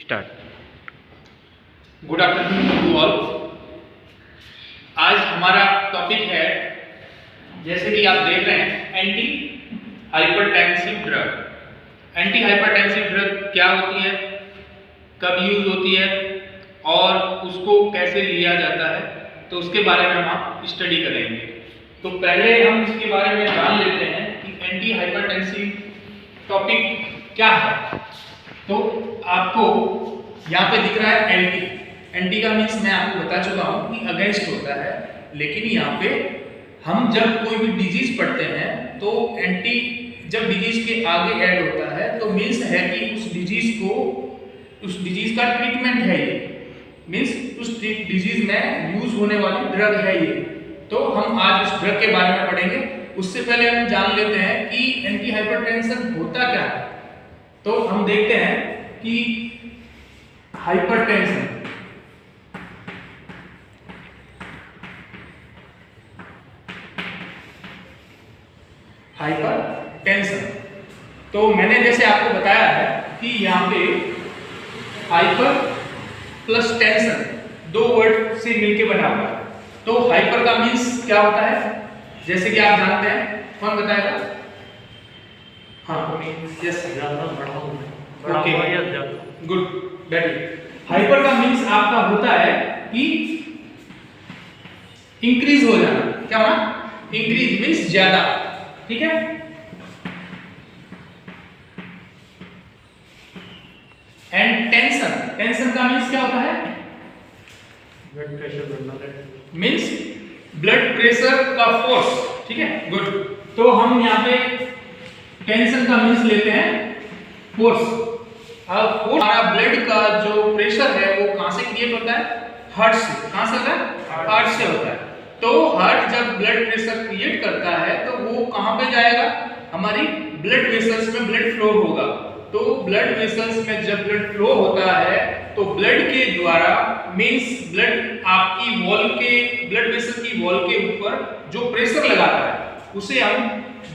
Start. Good afternoon to all. आज हमारा topic है, जैसे कि आप देख रहे हैं, anti hypertensive drug. Anti hypertensive drug क्या होती है, कब यूज होती है और उसको कैसे लिया जाता है, तो उसके बारे में हम स्टडी करेंगे। तो पहले हम इसके बारे में जान लेते हैं कि एंटी हाइपरटेंसिव टॉपिक क्या है। तो आपको यहाँ पे दिख रहा है एंटी। एंटी का मीन्स मैं आपको बता चुका हूँ कि अगेंस्ट होता है, लेकिन यहाँ पे हम जब कोई भी डिजीज पढ़ते हैं तो एंटी जब डिजीज के आगे ऐड होता है तो मीन्स है कि उस डिजीज का ट्रीटमेंट है, ये मीन्स उस डिजीज में यूज होने वाली ड्रग है ये। तो हम आज उस ड्रग के बारे में पढ़ेंगे। उससे पहले हम जान लेते हैं कि एंटी हाइपरटेंशन होता क्या है। तो हम देखते हैं कि हाइपरटेंशन तो मैंने जैसे आपको बताया है कि यहाँ पे हाइपर प्लस टेंशन दो वर्ड से मिलके बना हुआ है। तो हाइपर का मीन्स क्या होता है, जैसे कि आप जानते हैं, कौन बताएगा? हाँ, यस, गुड, हाइपर का मीन्स आपका होता है कि इंक्रीज हो जाना। क्या होना? इंक्रीज मीन्स ज्यादा, ठीक है। एंड टेंशन का मीन्स क्या होता है? ब्लड प्रेशर बढ़ना, मीन्स ब्लड प्रेशर का फोर्स, ठीक है, गुड। तो हम यहाँ पे टेंशन का मीन्स लेते हैं फोर्स। अब फोर्स हमारा ब्लड का जो प्रेशर है वो कहां से क्रिएट होता है? हार्ट से। कहां से होता है? हार्ट से होता है। तो हार्ट जब ब्लड प्रेशर क्रिएट करता है तो वो कहां पे जाएगा? हमारी ब्लड वेसल्स में ब्लड फ्लो होगा। तो ब्लड वेसल्स में जब ब्लड फ्लो होता है तो ब्लड के द्वारा मींस ब्लड आपकी वॉल के ब्लड वेसल की वॉल के ऊपर जो प्रेशर लगाता है उसे हम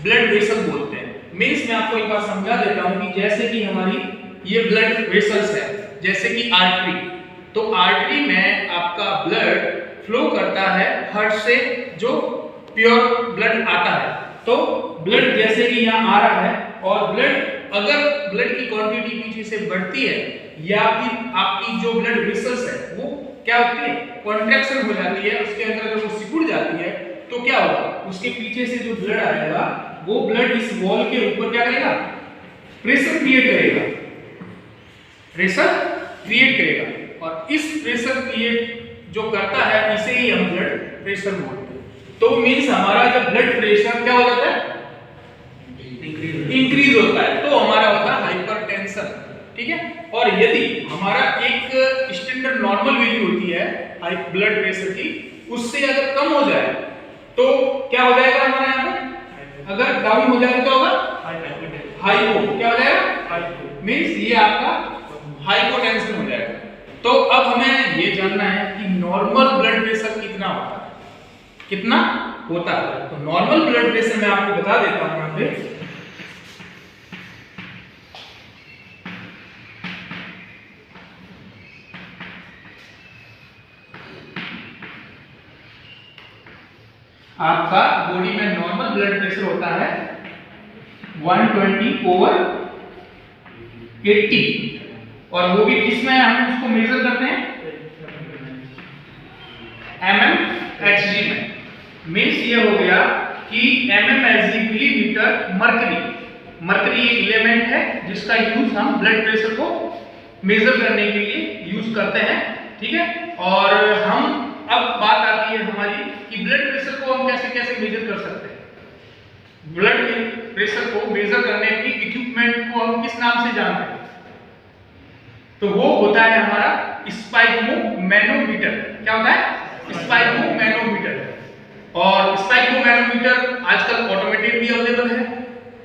ब्लड वेसल बोलते हैं। मींस मैं आपको एक बार समझा देता हूं कि जैसे कि हमारी ये ब्लड वेसल्स है, जैसे कि आर्टरी। तो आर्टरी में आपका ब्लड फ्लो करता है हार्ट से, जो प्योर ब्लड आता है। तो ब्लड जैसे कि यहाँ आ रहा है और ब्लड अगर ब्लड की क्वांटिटी पीछे से बढ़ती है या फिर आपकी जो ब्लड वेसल्स है वो क्या होती है? कॉन्ट्रैक्शन हो जाती है, उसके अंदर अगर वो सिकुड़ जाती है तो क्या होगा? उसके पीछे से जो ब्लड आएगा वो ब्लड इस वॉल के ऊपर क्या करेगा? प्रेशर क्रिएट करेगा, और इस प्रेशर क्रिएट जो करता है इसे ही हम ब्लड प्रेशर बोलते हैं। तो मींस हमारा जब ब्लड प्रेशर क्या हो जाता है? इंक्रीज होता है, तो हमारा होता है हाइपरटेंशन, ठीक है। और यदि हमारा एक स्टैंडर्ड नॉर्मल वैल्यू होती है हाई ब्लड प्रेशर की, उससे अगर कम हो जाए तो क्या हो जाएगा हमारे यहाँ पे? अगर डाउन हो जाए तो होगा हाइपो। क्या हो जाएगा? मींस ये आपका हाइपोटेंशन हो जाएगा। तो अब हमें ये जानना है कि नॉर्मल ब्लड प्रेशर कितना होता है, कितना होता है। तो नॉर्मल ब्लड प्रेशर मैं आपको बता देता हूं यहाँ पे। आपका बॉडी में नॉर्मल ब्लड प्रेशर होता है 120/80, और वो भी किसमें हम उसको मेजर करते हैं? mmHg में। मीन्स ये हो गया कि mmHg मिलीमीटर मरकरी एक एलिमेंट है जिसका यूज हम ब्लड प्रेशर को मेजर करने के लिए यूज करते हैं, ठीक है। और हम अब बात आती है हमारी कि ब्लड प्रेशर को हम कैसे कैसे मेजर कर सकते हैं। ब्लड प्रेशर को मेजर करने की इक्विपमेंट को हम किस नाम से जानते हैं? तो वो होता है हमारा स्पाइगमोमैनोमीटर। क्या होता है? स्पाइगमोमैनोमीटर। और स्पाइगमोमैनोमीटर आजकल ऑटोमेटेड भी अवेलेबल है,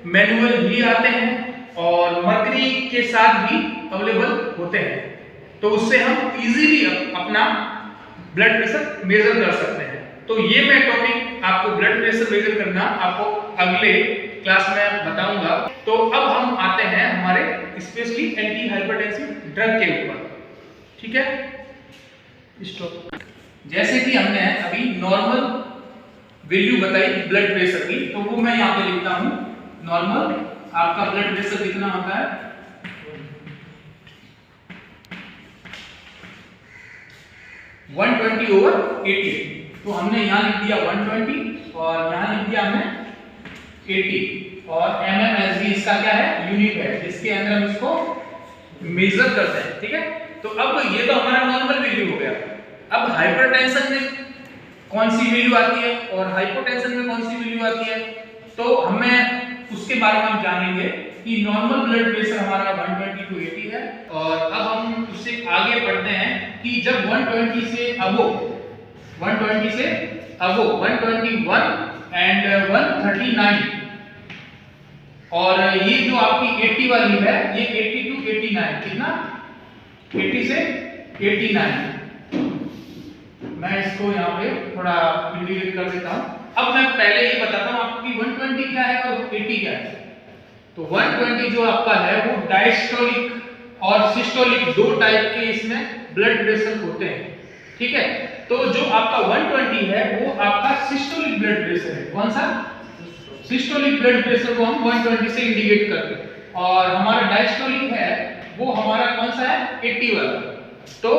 मैनुअल भी आते हैं और मरकरी के साथ भी अवेलेबल होते हैं। तो उससे हम इजीली अपना ब्लड प्रेशर मेजर कर सकते हैं। तो ये मैं टॉपिक आपको ब्लड प्रेशर मेजर करना आपको अगले क्लास में बताऊंगा। तो अब हम आते हैं हमारे स्पेशली एंटी हाइपरटेंसिव ड्रग के ऊपर, ठीक है। स्टॉप। जैसे कि हमने अभी नॉर्मल वैल्यू बताई ब्लड प्रेशर की, तो वो मैं यहाँ पे लिखता हूँ। नॉर्मल आपका ब्लड प्रेशर कितना होता है, 120/80। तो हमने यहाँ लिख दिया 120 और यहाँ लिख दिया हमने 80, और mmHg इसका क्या है, यूनिट है जिसके अंदर हम इसको मेजर करते हैं, ठीक है। तो अब ये तो हमारा नॉर्मल वैल्यू हो गया। अब हाइपरटेंशन में कौन सी वैल्यू आती है और हाइपोटेंशन में कौन सी वैल्यू आती है, तो हमें उसके बारे में हम जानेंगे कि नॉर्मल ब्लड प्रेशर हमारा 120/80 है। और अब हम उससे आगे बढ़ते हैं कि जब 120 से अबव 121 एंड 139, और ये जो आपकी 80 वाली है, ये 80 to 89, कितना, 80 से 89। मैं इसको यहाँ पे थोड़ा इंडिकेट कर देता हूँ। अब मैं पहले ये बताता हूँ आपको कि 120 क्या है और 80 क्या है। तो 120 जो आपका है वो डायस्टोलिक और सिस्टोलिक दो टाइप के इसमें ब्लड प्रेशर होते हैं, ठीक है। तो जो आपका 120 है वो आपका सिस्टोलिक ब्लड प्रेशर है। कौन सा, सिस्टोलिक ब्लड प्रेशर को हम 120 से इंडिकेट करते हैं, और हमारा डायस्टोलिक है वो हमारा कौन सा है, 80 वाला। तो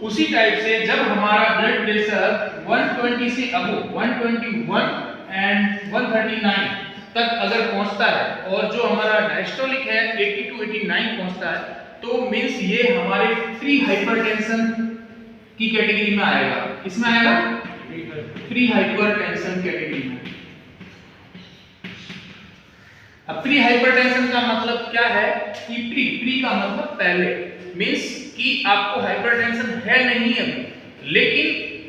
उसी टाइप से जब हमारा ब्लड प्रेशर 120 से अबव 121 एंड 139 तक अगर पहुंचता है, और जो हमारा डायस्टोलिक है 80 to 89 पहुंचता है, तो मींस ये हमारे प्री हाइपरटेंशन की कैटेगरी में आएगा। इसमें आएगा प्री हाइपरटेंशन कैटेगरी में। अब प्री हाइपरटेंशन का मतलब क्या है कि प्री का मतलब पहले, मींस कि आपको हाइपरटेंशन है नहीं अभी, लेकिन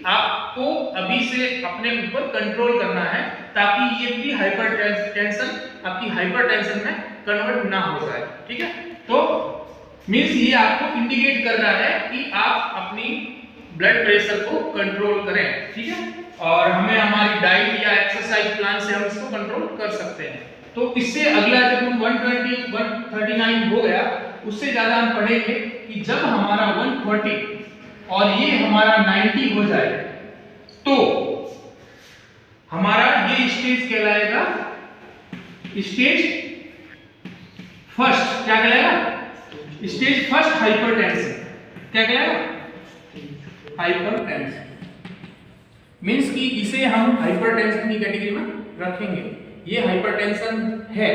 आपको अभी से अपने ऊपर कंट्रोल करना है ताकि ये प्री हाइपरटेंशन आपकी हाइपरटेंशन में कन्वर्ट ना हो जाए, ठीक है। तो मींस ये आपको इंडिकेट कर रहा है कि आप अपनी ब्लड प्रेशर को कंट्रोल करें, ठीक है। और हमें हमारी डाइट या एक्सरसाइज प्लान से हम इसको कंट्रोल कर सकते हैं। तो इससे अगला जब हम 120 139 हो गया, उससे ज्यादा हम पढ़ेंगे कि जब हमारा 140 और ये हमारा 90 हो जाए, तो हमारा ये स्टेज कहलाएगा स्टेज फर्स्ट। क्या कहलाएगा, स्टेज फर्स्ट हाइपरटेंशन। क्या कहलाएगा, हाइपरटेंशन। मींस कि इसे हम हाइपरटेंशन की कैटेगरी में रखेंगे। ये हाइपरटेंशन है,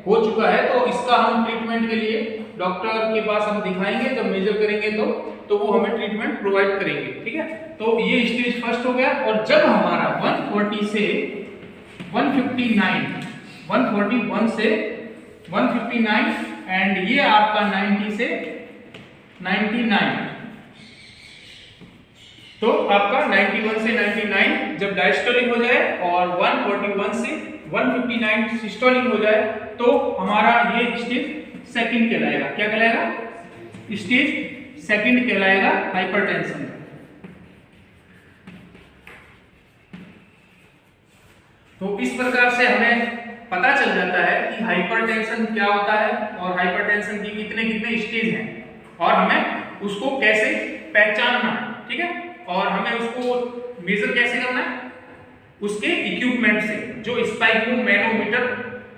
हो चुका है, तो इसका हम ट्रीटमेंट के लिए डॉक्टर के पास हम दिखाएंगे। जब मेजर करेंगे तो वो हमें ट्रीटमेंट प्रोवाइड करेंगे, ठीक है। तो ये स्टेज फर्स्ट हो गया। और जब हमारा 140 से 159, 141 से 159 एंड ये आपका 90 से 99, तो आपका 91 से 99 जब डायस्टोलिक हो जाए और 141 से 159 सिस्टोलिक हो जाए, तो हमारा ये स्टेज सेकंड कहलाएगा। क्या कहलाएगा, स्टेज सेकंड कहलाएगा हाइपरटेंशन। तो इस प्रकार से हमें पता चल जाता है कि हाइपरटेंशन क्या होता है और हाइपरटेंशन की कितने कितने स्टेज हैं, और हमें उसको कैसे पहचानना है, ठीक है। और हमें उसको मेजर कैसे करना है, उसके इक्विपमेंट से, जो स्पाइरोमीटर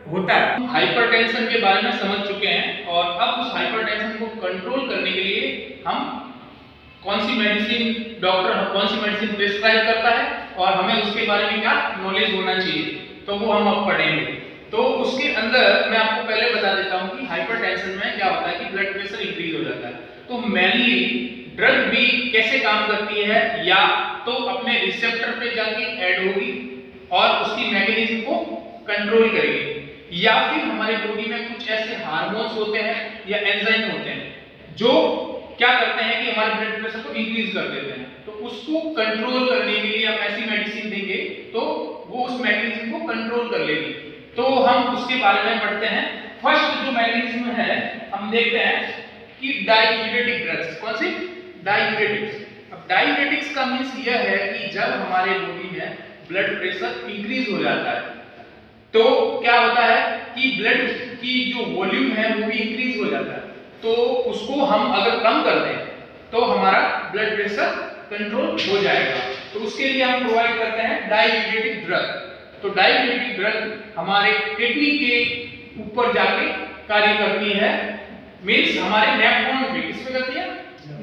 होता है। हाइपरटेंशन के बारे में समझ चुके हैं, और अब उस हाइपरटेंशन को कंट्रोल करने के लिए हम कौन सी मेडिसिन, डॉक्टर कौन सी मेडिसिन प्रिस्क्राइब करता है और हमें उसके बारे में क्या नॉलेज होना चाहिए, तो वो हम अब पढ़ेंगे। तो उसके अंदर मैं आपको पहले बता देता हूं कि हाइपरटेंशन में क्या होता है कि ब्लड प्रेशर इंक्रीज हो जाता है। तो मेनली ड्रग भी कैसे काम करती है, या तो अपने रिसेप्टर पे जाके ऐड होगी और उसकी मैकेनिज्म को कंट्रोल करेगी, या फिर हमारे बॉडी में कुछ ऐसे हार्मोन्स होते हैं या एंजाइम होते हैं जो क्या करते हैं कि हमारे ब्लड प्रेशर को इंक्रीज कर देते हैं। तो उसको कंट्रोल करने के लिए हम ऐसी मेडिसिन देंगे तो वो उस मैकेनिज्म को कंट्रोल कर लेगी। तो हम उसके बारे में पढ़ते हैं। फर्स्ट जो मैकेनिज्म है हम देखते हैं कि डाययूरेटिक ड्रग्स। कौन सी, डाययूरेटिक्स। अब डाययूरेटिक्स का मींस यह है कि जब हमारे बॉडी में ब्लड प्रेशर इंक्रीज हो जाता है, तो क्या होता है कि ब्लड की जो वॉल्यूम है वो भी इंक्रीज हो जाता है। तो उसको हम अगर कम कर दें तो हमारा ब्लड प्रेशर कंट्रोल हो जाएगा। तो उसके लिए हम प्रोवाइड करते हैं डाययूरेटिक ड्रग। तो डाययूरेटिक ड्रग हमारे किडनी के ऊपर जाके कार्य करती है, मींस हमारे नेफ्रॉन पे। किस पे करती है?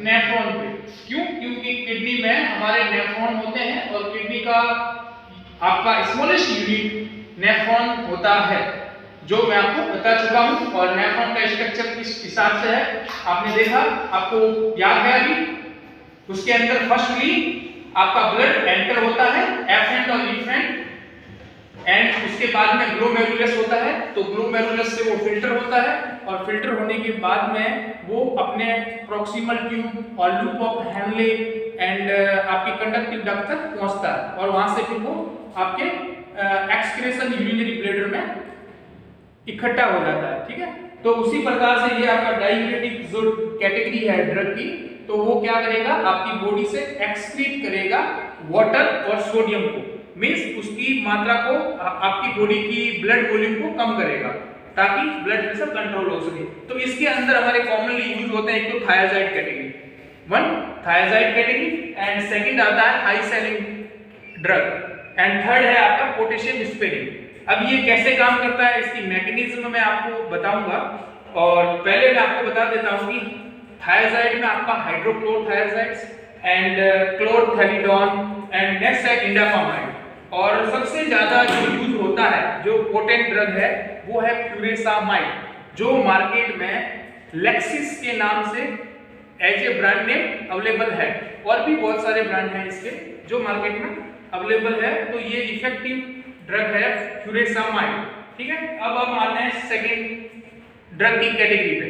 नेफ्रॉन पे। क्यों? क्योंकि किडनी में हमारे नेफ्रॉन होते हैं और किडनी का आपका स्मॉलेस्ट यूनिट नेफ्रॉन होता है, जो मैं आपको बता चुका हूं। और नेफ्रॉन का स्ट्रक्चर किस हिसाब से है आपने देखा, आपको याद है अभी। उसके अंदर फर्स्टली आपका ब्लड एंटर होता है, एफरेंट और इफरेंट, एंड उसके बाद में ग्लोमेरुलस होता है। तो ग्लोमेरुलस से वो फिल्टर होता है और फिल्टर होने के बाद में वो अपने प्रॉक्सिमल ट्यूब और लूप ऑफ हैनले एंड आपके कंडक्टिव डक्ट तक पहुंचता है और वहां से फिर वो आपके एक्सक्रेशन यूरिनरी ब्लैडर में इकट्ठा हो जाता है। ठीक है, तो उसी प्रकार से ये आपका डाययूरेटिक जो कैटेगरी है ड्रग की, तो वो क्या करेगा, आपकी बॉडी से एक्सक्रीट करेगा वाटर और सोडियम को, मींस उसकी मात्रा को, आपकी बॉडी की ब्लड वॉल्यूम को कम करेगा ताकि ब्लड प्रेशर कंट्रोल हो सके। तो इसके अंदर हमारे कॉमनली यूज होते हैं, एक तो thyroid category, one thyroid category, and second आता है high selling drug, and third है आपका पोटेशियम स्पेरिंग। अब ये कैसे काम करता है, इसकी मैकेनिज्म मैं आपको बताऊंगा। और पहले मैं आपको बता देता हूं कि थायराइड में आपका हाइड्रोक्लोरथायराइड्स एंड क्लोरथैलिडोन एंड नेक्स्ट है इंडाफामाइड। और सबसे ज्यादा जो यूज होता है, जो पोटेंट ड्रग है, वो है फ्यूरेसामाइड, जो मार्केट में लेक्सिस के नाम से as a brand name available है। और भी बहुत सारे ब्रांड हैं इसके जो मार्केट में अवेलेबल है। तो ये इफेक्टिव ड्रग है फ्यूरेसामाइड। ठीक है, अब हम आते हैं सेकेंड ड्रग की कैटेगरी पे,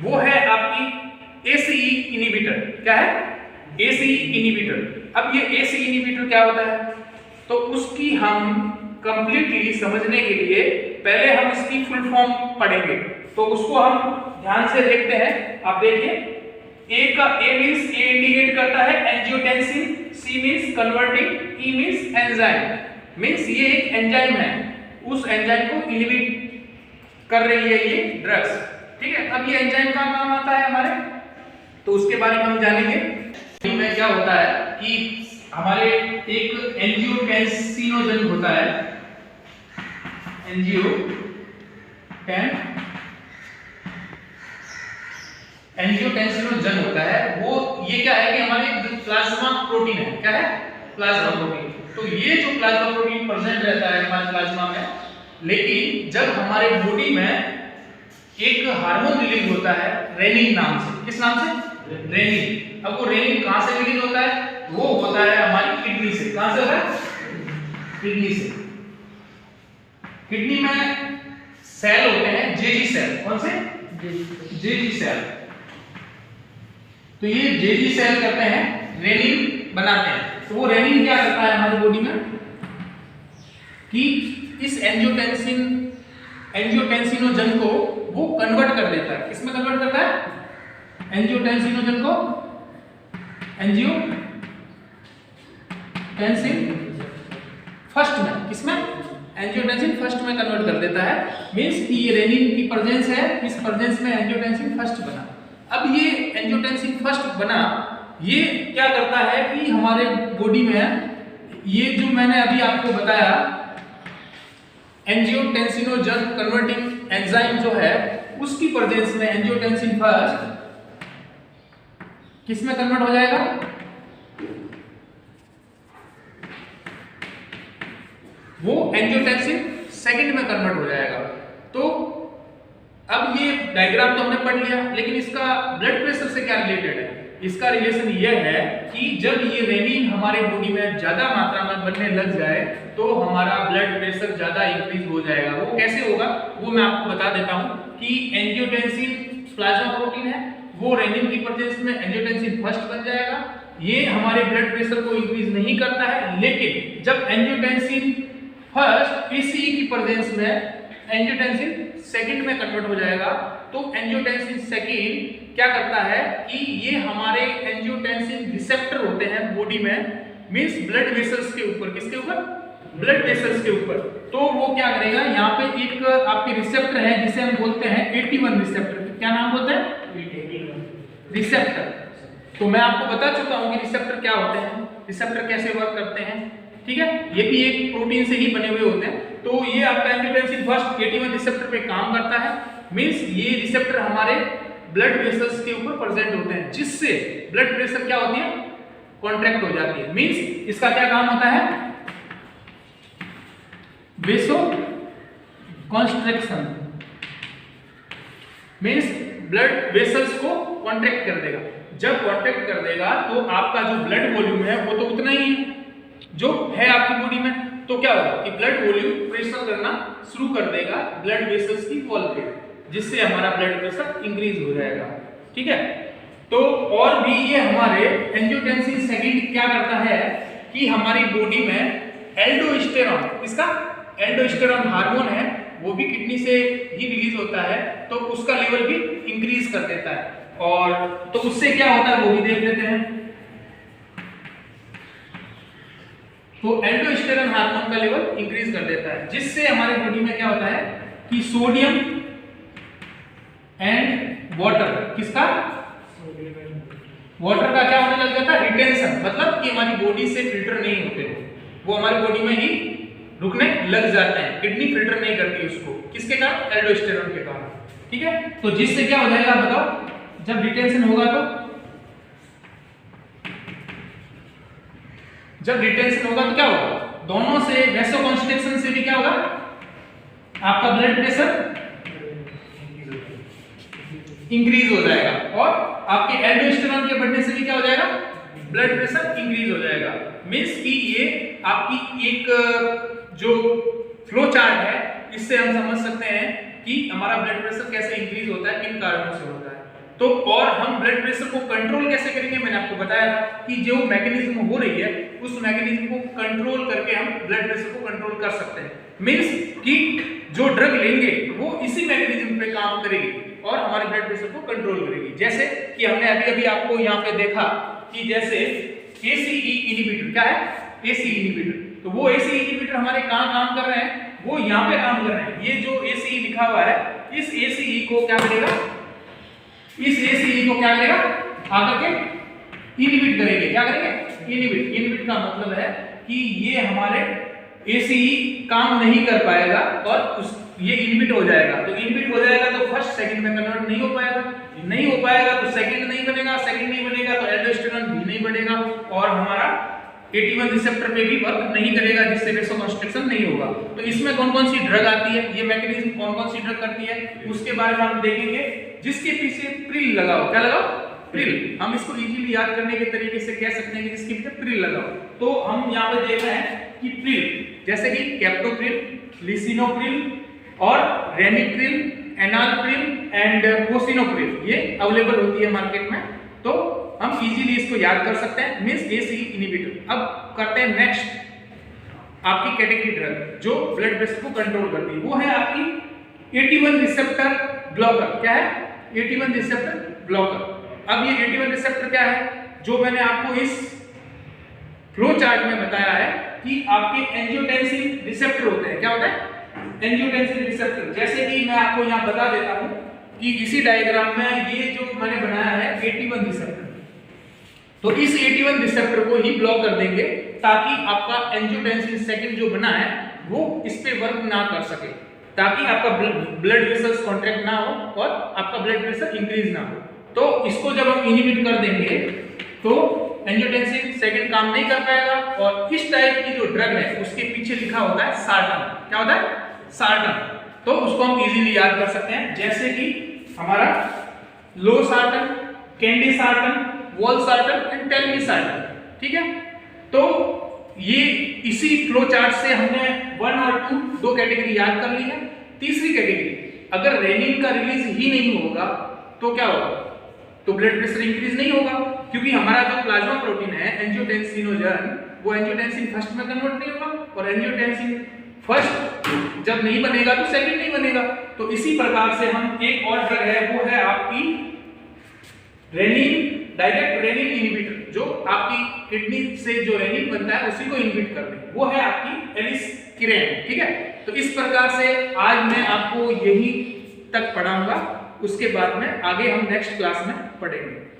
वो है आपकी एसीई इनहिबिटर। क्या है? ACE inhibitor. अब ये एसीई इनहिबिटर क्या होता है, तो उसकी हम कंप्लीटली समझने के लिए पहले हम इसकी फुल फॉर्म पढ़ेंगे। तो उसको हम ध्यान से देखते हैं। आप देखिए, ए का ए मींस ए इंडिकेट करता है एंजियोटेंसिन, सी मींस कन्वर्टिंग, ई मींस एंजाइम, मींस ये एक एंजाइम है, उस एंजाइम को इनहिबिट कर रही है ये ड्रग्स। ठीक है, अब ये एंजाइम का काम आता है हमारे, तो उसके बारे में हम जानेंगे। में क्या होता है कि हमारे एक एंजियोटेंसिनोजन होता है, एंजियोटेंसिनोजन होता है। वो ये क्या है कि हमारे प्लाज्मा प्रोटीन है। क्या है? Plasma protein. तो ये जो प्लाज्मा प्रोटीन प्रेजेंट रहता है हमारे प्लाज्मा में, लेकिन जब हमारे बॉडी में एक हार्मोन रिलीज होता है रेनिन नाम से। किस नाम से? रेनिन। अब वो रेनिन कहां से रिलीज होता है? वो होता है हमारी किडनी से। कहां से होता है? किडनी से। किडनी में सेल होते हैं जेजी सेल। कौन से? जेजी सेल। तो ये जेजी सेल करते हैं रेनिन बनाते हैं। तो वो रेनिन क्या करता है हमारी बॉडी में कि इस एंजियोटेंसिनोजन को वो कन्वर्ट कर देता है। किसमें कन्वर्ट करता है? एंजियोटेंसिनोजन को एंजियोटेंसिन फर्स्ट में, किसमें? एंजियोटेंसिन फर्स्ट में कन्वर्ट कर देता है। मींस कि ये रेनिन की प्रेजेंस है, इस प्रेजेंस में एंजियोटेंसिन फर्स्ट बना। अब ये एंजियोटेंसिन फर्स्ट बना, ये क्या करता है कि हमारे बॉडी में ये जो मैंने अभी आपको बताया एंजियोटेंसिनोजन कन्वर्टिंग एंजाइम जो है, उसकी प्रेजेंस में एंजियोटेंसिन फर्स्ट किस में कन्वर्ट हो जाएगा? वो एंजियोटेंसिन सेकंड में कन्वर्ट हो जाएगा। तो अब ये डायग्राम तो हमने पढ़ लिया, लेकिन इसका ब्लड प्रेशर से क्या रिलेटेड है? इसका रिलेशन यह है कि जब ये रेनिन हमारे बॉडी में ज्यादा मात्रा में बनने लग जाए तो हमारा ब्लड प्रेशर ज्यादा इंक्रीज हो जाएगा। वो कैसे होगा वो मैं आपको बता देता हूं कि एंजियोटेंसिन प्लाज्मा प्रोटीन है, वो रेनिन की प्रेजेंस में एंजियोटेंसिन फर्स्ट बन जाएगा। ये हमारे ब्लड प्रेशर को इंक्रीज नहीं करता है, लेकिन जब एंजियोटेंसिन फर्स्ट पीसीई की प्रेजेंस में एंजियोटेंसिन सेकंड में कन्वर्ट हो जाएगा। तो एंजियोटेंसिन सेकंड क्या करता है कि ये हमारे एंजियोटेंसिन रिसेप्टर होते हैं बॉडी में, मींस ब्लड वेसल्स के ऊपर। किसके ऊपर? ब्लड वेसल्स के ऊपर, तो वो क्या करेगा, यहाँ पे एक आपके रिसेप्टर है जिसे हम बोलते हैं AT1 रिसेप्टर। क्या नाम बोलते हैं? रिसेप्टर। तो मैं आपको बता चुका हूँ कि रिसेप्टर क्या होते हैं, रिसेप्टर कैसे वर्क करते हैं, ठीक है। ये भी एक प्रोटीन से ही बने हुए होते हैं। तो ये आपका एंजियोटेंसिन फर्स्ट AT1 रिसेप्टर पे काम करता है, मींस ये रिसेप्टर हमारे ब्लड वेसल्स के ऊपर प्रेजेंट होते हैं, जिससे ब्लड प्रेशर क्या होती है, कॉन्ट्रैक्ट हो जाती है। मींस इसका क्या काम होता है, वेसो कॉन्स्ट्रिक्शन, मींस ब्लड वेसल्स को कॉन्ट्रैक्ट कर देगा। जब कॉन्ट्रैक्ट कर देगा तो आपका जो ब्लड वॉल्यूम है वो तो उतना ही है जो है आपकी बॉडी में, तो क्या होगा कि ब्लड वॉल्यूम प्रेशर करना शुरू कर देगा ब्लड वेसल्स की वॉल पे, जिससे हमारा ब्लड प्रेशर इंक्रीज हो जाएगा, ठीक है। तो और भी ये हमारे एंजियोटेंसिन सेकंड क्या करता है कि हमारी बॉडी में एल्डोस्टेरॉन, इसका एल्डोस्टेरॉन हार्मोन है, वो भी किडनी से ही रिलीज होता है, तो उसका लेवल भी इंक्रीज कर देता है। और तो उससे क्या होता है वो भी देख लेते हैं। तो एल्डोस्टेरॉन हार्मोन का लेवल इंक्रीज कर देता है, जिससे हमारे बॉडी में क्या होता है कि सोडियम एंड वाटर, किसका, वाटर का क्या होने लग जाता है, रिटेंशन, मतलब कि हमारी बॉडी से फिल्टर नहीं होते, वो हमारी बॉडी में ही रुकने लग जाते हैं, किडनी फिल्टर नहीं करती उसको, किसके कारण, एल्डोस्टेरॉन के कारण, ठीक है। तो जिससे क्या हो जाएगा बताओ, जब रिटेंशन होगा तो, जब रिटेंशन होगा तो क्या होगा, दोनों से वैसोकॉन्स्ट्रिक्शन से भी क्या होगा, आपका ब्लड प्रेशर इंक्रीज हो जाएगा, और आपके एल्डोस्टेरॉन के बढ़ने से भी क्या हो जाएगा, ब्लड प्रेशर इंक्रीज हो जाएगा। मींस कि ये आपकी एक जो फ्लो चार्ट है, इससे हम समझ सकते हैं कि हमारा ब्लड प्रेशर कैसे इंक्रीज होता है, किन कारणों से होता है। तो और हम ब्लड प्रेशर को कंट्रोल कैसे करेंगे, मैंने आपको बताया था कि जो मैकेनिज्म हो रही है उस मैकेनिज्म को कंट्रोल करके हम ब्लड प्रेशर को कंट्रोल कर सकते हैं। मींस कि जो ड्रग लेंगे वो इसी मैकेनिज्म पे काम करेगी और हमारे ब्लड प्रेशर को कंट्रोल करेगी। जैसे कि हमने अभी अभी आपको यहाँ पे देखा कि जैसे ACE इनहिबिटर, क्या है, ACE इनहिबिटर, तो वो ACE इनहिबिटर हमारे कहाँ काम कर रहे हैं, वो यहाँ पे काम कर रहे हैं। ये जो ACE लिखा हुआ है, इस ACE को क्या करेगा, इस ACE को क्या करेगा, आकर के इनहिबिट करेंगे, क्या करेंगे, इनहिबिट। इनहिबिट का मतलब है कि ये हमारे ACE काम नहीं कर पाएगा और ये इनहिबिट हो जाएगा। तो इनहिबिट हो जाएगा तो फर्स्ट सेकंड में कन्वर्ट नहीं हो पाएगा, नहीं हो पाएगा तो सेकंड नहीं बनेगा, सेकंड नहीं बनेगा तो एल्डोस्टेरॉन भी नहीं बनेगा, और हमारा AT1 रिसेप्टर पे भी वर्क नहीं करेगा, जिससे वैसोकॉन्स्ट्रिक्शन नहीं होगा। तो इसमें कौन कौन सी ड्रग आती है, ये मैकेनिज्म कौन कौन सी ड्रग करती है, उसके बारे में हम देखेंगे। जिसके पीछे प्रिल लगाओ, क्या लगाओ, प्रिल। हम इसको इजीली याद करने के तरीके से कह सकते हैं कि जिसके पीछे प्रिल लगाओ। तो हम यहाँ पे देख रहे हैं कि प्रिल, जैसे कि कैप्टोप्रिल, लिसिनोप्रिल और रेमिप्रिल, एनालप्रिल एंड फोसिनोप्रिल, ये अवेलेबल होती है मार्केट में। तो हम इजीली इसको याद कर सकते हैं, मींस ACE इनहिबिटर। अब करते हैं नेक्स्ट आपकी कैटेगरी ड्रग जो ब्लड प्रेशर को कंट्रोल करती है, वो है आपकी AT1 रिसेप्टर ब्लॉकर। क्या है, AT1 रिसेप्टर ब्लॉकर। अब ये AT1 रिसेप्टर क्या है, जो मैंने आपको इस फ्लो चार्ट में बताया है कि आपके एंजियोटेंसिन रिसेप्टर होते हैं। क्या होता है, एंजियोटेंसिन रिसेप्टर। जैसे कि मैं आपको यहाँ बता देता हूँ कि इसी डायग्राम में ये जो मैंने बनाया है AT1 रिसेप्टर, तो इस AT1 रिसेप्टर को ही ब्लॉक कर देंगे ताकि आपका एंजियोटेंसिन सेकंड जो बना है वो इस पे वर्क ना कर सके, ताकि आपका ब्लड वेसल्स कॉन्ट्रैक्ट ना हो और आपका ब्लड प्रेशर इंक्रीज ना हो। तो इसको जब हम इनहिबिट कर देंगे तो एंजियोटेंसिन सेकंड काम नहीं कर पाएगा, और इस टाइप की जो ड्रग है उसके पीछे लिखा होता है सार्टन। क्या होता है, सार्टन। तो उसको हम इजीली याद कर सकते हैं, जैसे कि हमारा losartan, candesartan, valsartan and telmisartan, ठीक है। तो ये इसी फ्लो चार्ट से हमने 1 और 2 दो कैटेगरी याद कर ली है। तीसरी कैटेगरी, अगर रेनिन का रिलीज ही नहीं होगा तो क्या होगा, तो ब्लड प्रेशर इंक्रीज नहीं होगा, क्योंकि हमारा जो प्लाज्मा प्रोटीन है एंजियोटेंसिनोजन, वो एंजियोटेंसिन फर्स्ट में कन्वर्ट नहीं होगा, और एंजियोटेंसिन फर्स्ट जब नहीं बनेगा तो सेकंड नहीं बनेगा। तो इसी प्रकार से हम एक और ड्रग है, वो है आपकी रेनिन डायरेक्ट रेनिन इनहिबिटर, जो आपकी किडनी से जो रेनिन बनता है उसी को इनहिबिट कर दे, वो है आपकी एलिसकिरेन। ठीक है, तो इस प्रकार से आज मैं आपको यही तक पढ़ाऊंगा, उसके बाद में आगे हम नेक्स्ट क्लास में पढ़ेंगे।